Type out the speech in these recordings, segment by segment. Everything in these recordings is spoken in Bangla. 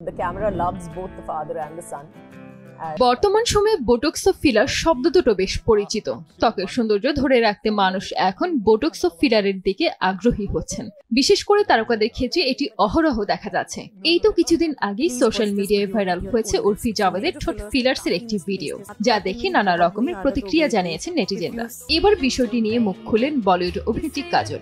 The camera loves both the father and the son. বর্তমান সময়ে বোটক্স ও ফিলার শব্দ দুটো বেশ পরিচিত। ত্বকের সৌন্দর্য ধরে রাখতে মানুষ এখন বোটক্স ও ফিলারের দিকে আগ্রহী হচ্ছেন। বিশেষ করে তারকাদের ক্ষেত্রে এটি অহরহ দেখা যাচ্ছে। এই তো কিছুদিন আগেই সোশ্যাল মিডিয়ায় ভাইরাল হয়েছে উর্ফি জাভেদের ঠোঁট ফিলার্সের একটি ভিডিও, যা দেখে নানা রকমের প্রতিক্রিয়া জানিয়েছেন নেটিজেনরা। এবার বিষয়টি নিয়ে মুখ খুললেন বলিউড অভিনেত্রী কাজল।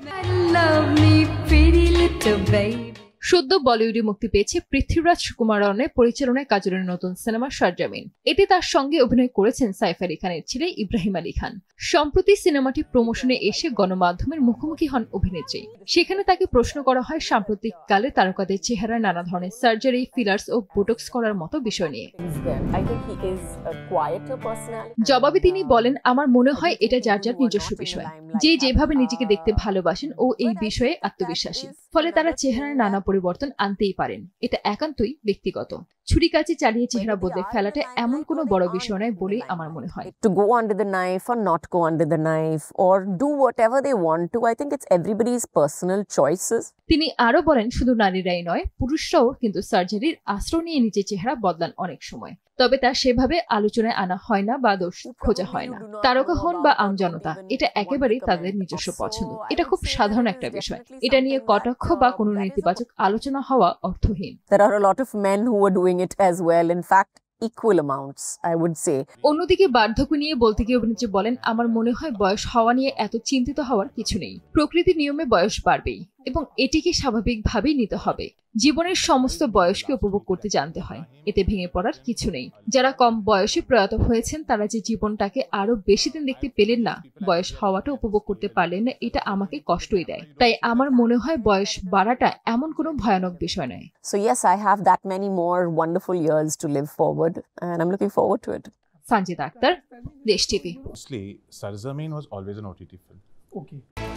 সদ্য বলিউডে মুক্তি পেয়েছে পৃথ্বীরাজ কুমারনের পরিচালনায় কাজলের নতুন সিনেমা সরজমিন। এতে তার সঙ্গে অভিনয় করেছেন সাইফ আলী খানের ছেলে ইব্রাহিম আলী খান। সম্প্রতি সিনেমাটি প্রমোশনে এসে গণমাধ্যমের মুখোমুখি হন অভিনেত্রী। সেখানে তাকে প্রশ্ন করা হয় সাম্প্রতিক কালে তারকাদের চেহারায় নানা ধরনের সার্জারি, ফিলার্স ও বোটক্স করার মতো বিষয় নিয়ে। জবাবে তিনি বলেন, আমার মনে হয় এটা যার যার নিজস্ব বিষয়। যে যেভাবে নিজেকে দেখতে ভালোবাসেন ও এই বিষয়ে আত্মবিশ্বাসী, ফলে তারা চেহারায় নানা পরিবর্তন আনতেই পারেন। এটা একান্তই ব্যক্তিগত। ছুরি-কাঁচি চালিয়ে চেহারা বদলে ফেলাটা এমন কোনো বড় বিষয় নয় বলেই আমার মনে হয়। To go under the knife or not go under the knife or do whatever they want to, I think it's everybody's personal choices. তিনি আরো বলেন, শুধু নারীরাই নয়, পুরুষরাও কিন্তু সার্জারির আশ্রয় নিয়ে নিজের চেহারা বদলান অনেক সময়। তবে তা সেভাবে আলোচনায় আনা হয় না বা দোষ খোঁজা হয় না। তারকা হন বা আমজনতা, এটা একেবারেই তাদের নিজস্ব পছন্দ। এটা খুব সাধারণ একটা বিষয়। এটা নিয়ে কটাক্ষ বা কোনো নেতিবাচক আলোচনা হওয়া অর্থহীন। There are a lot of men who are doing it as well. In fact, equal amounts, I would say. অন্যদিকে বার্ধক্য নিয়ে বলতে গিয়ে অভিনেত্রী বলেন, আমার মনে হয় বয়স হওয়া নিয়ে এত চিন্তিত হওয়ার কিছু নেই। প্রকৃতির নিয়মে বয়স বাড়বেই এবং এটিকে স্বাভাবিকভাবেই নিতে হবে। জীবনের সমস্ত বয়সকে উপভোগ করতে জানতে হয়, এতে ভেঙে পড়ার কিছু নেই। যারা কম বয়সে প্রয়াত হয়েছেন তারা যে জীবনটাকে আরো বেশি দিন দেখতে পেলেন না, বয়স হওয়াটা উপভোগ করতে পারলেন না, এটা আমাকে কষ্টই দেয়। তাই আমার মনে হয় বয়স বাড়াটা এমন কোনো ভয়ানক বিষয় নয়। So yes, I have that many more wonderful years to live forward and I'm looking forward to it. Sanjida Akter, দেশ TV. Mostly, Sarzamin was always an OTT film. Okay.